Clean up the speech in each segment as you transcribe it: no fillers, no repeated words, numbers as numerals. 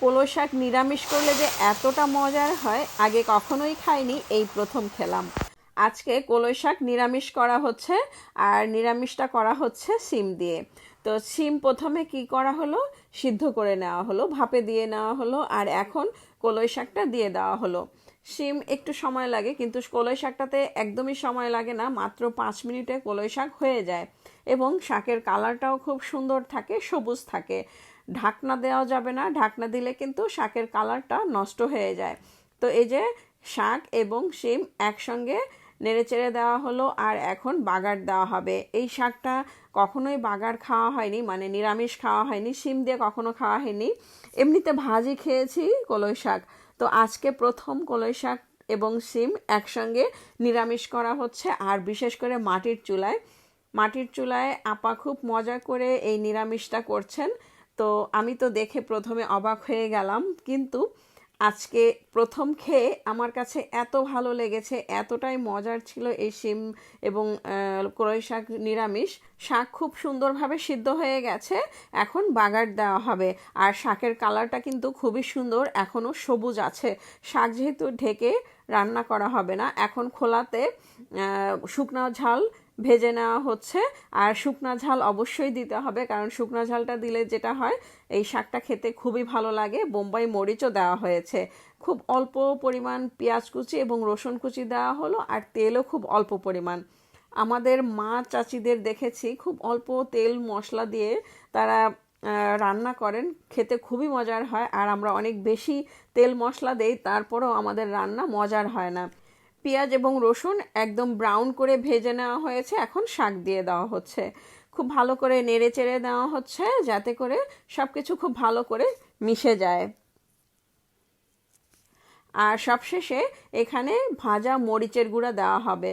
কলই শাক নিরামিষ করলে যে এতটা মজার হয় আগে কখনোই খাইনি, এই প্রথম খেলাম। আজকে কলই শাক নিরামিষ করা হচ্ছে, আর নিরামিষটা করা হচ্ছে সিম দিয়ে। তো সিম প্রথমে কি করা হলো, সিদ্ধ করে নেওয়া হলো, ভাপে দিয়ে নেওয়া হলো, আর এখন কলই শাকটা দিয়ে দেওয়া হলো। সিম একটু সময় লাগে, কিন্তু কলই শাকটাতে একদমই সময় লাগে না, মাত্র 5 মিনিটে কলই শাক হয়ে যায়। এবং শাকের কালারটাও খুব সুন্দর থাকে, সবুজ থাকে। ঢাকনা দেওয়া যাবে না, ঢাকনা দিলে কিন্তু শাকের কালারটা নষ্ট হয়ে যায়। তো এই যে শাক এবং শিম একসঙ্গে নেড়েচেড়ে দেওয়া হলো, আর এখন বাগার দেওয়া হবে। এই শাকটা কখনোই বাগার খাওয়া হয়নি, মানে নিরামিষ খাওয়া হয়নি, শিম দিয়ে কখনো খাওয়া হয়নি। এমনিতে ভাজি খেয়েছি কলই শাক, তো আজকে প্রথম কলই শাক এবং শিম একসঙ্গে নিরামিষ করা হচ্ছে, আর বিশেষ করে মাটির চুলায় আপা খুব মজা করে এই নিরামিষটা করছেন। তো আমি তো দেখে প্রথমে অবাক হয়ে গেলাম, কিন্তু আজকে প্রথম খেয়ে আমার কাছে এত ভালো লেগেছে, এতটাই মজার ছিল এই শিম এবং কলই শাক নিরামিষ। শাক খুব সুন্দরভাবে সিদ্ধ হয়ে গেছে, এখন বাগার দেওয়া হবে। আর শাকের কালারটা কিন্তু খুবই সুন্দর, এখনও সবুজ আছে। শাক যেহেতু ঢেকে রান্না করা হবে না, এখন খোলাতে শুকনো ঝাল ভেজে নেওয়া হচ্ছে। আর শুকনা ঝাল অবশ্যই দিতে হবে, কারণ শুকনা ঝালটা দিলে যেটা হয়, এই শাকটা খেতে খুবই ভালো লাগে। বোম্বাই মরিচও দেওয়া হয়েছে। খুব অল্প পরিমাণ পেঁয়াজ কুচি এবং রসুন কুচি দেওয়া হলো, আর তেলও খুব অল্প পরিমাণ। আমাদের মা চাচিদের দেখেছি খুব অল্প তেল মশলা দিয়ে তারা রান্না করেন, খেতে খুবই মজার হয়। আর আমরা অনেক বেশি তেল মশলা দেই, তারপরেও আমাদের রান্না মজার হয় না। পেঁয়াজ এবং রসুন একদম ব্রাউন করে ভেজে নেওয়া হয়েছে, এখন শাক দিয়ে দেওয়া হচ্ছে। খুব ভালো করে নেড়ে চেড়ে দেওয়া হচ্ছে, যাতে করে সব কিছু খুব ভালো করে মিশে যায়। আর সবশেষে এখানে ভাজা মরিচের গুঁড়া দেওয়া হবে।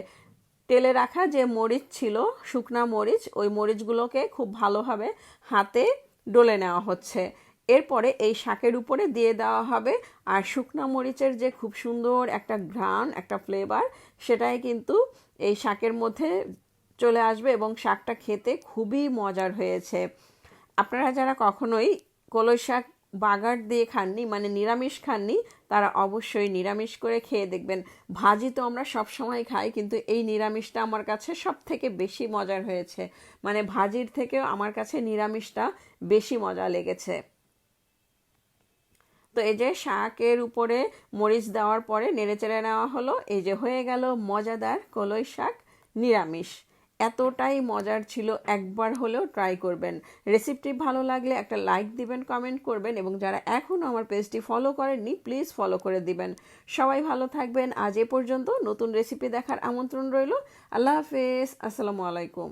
তেলে রাখা যে মরিচ ছিল, শুকনা মরিচ, ওই মরিচগুলোকে খুব ভালোভাবে হাতে ডলে নেওয়া হচ্ছে। এরপরে এই শাকের উপরে দিয়ে দেওয়া হবে। আর শুকনা মরিচের যে খুব সুন্দর একটা ঘ্রাণ, একটা ফ্লেভার, সেটাই কিন্তু এই শাকের মধ্যে চলে আসবে, এবং শাকটা খেতে খুবই মজার হয়েছে। আপনারা যারা কখনোই কলই শাক বাগার দিয়ে খাননি, মানে নিরামিষ খাননি, তারা অবশ্যই নিরামিষ করে খেয়ে দেখবেন। ভাজি তো আমরা সব সময় খাই, কিন্তু এই নিরামিষটা আমার কাছে সব থেকে বেশি মজার হয়েছে। মানে ভাজির থেকেও আমার কাছে নিরামিষটা বেশি মজা লেগেছে। তো এই যে শাকের উপরে মরিচ দেওয়ার পরে নেড়েচেড়ে নেওয়া হলো, এই যে হয়ে গেল মজাদার কলই শাক নিরামিষ। এতটাই মজার ছিল, একবার হলেও ট্রাই করবেন। রেসিপিটি ভালো লাগলে একটা লাইক দিবেন, কমেন্ট করবেন, এবং যারা এখনও আমার পেজটি ফলো করেননি প্লিজ ফলো করে দিবেন। সবাই ভালো থাকবেন। আজ এ পর্যন্ত, নতুন রেসিপি দেখার আমন্ত্রণ রইল। আল্লাহ হাফেজ, আসসালামু আলাইকুম।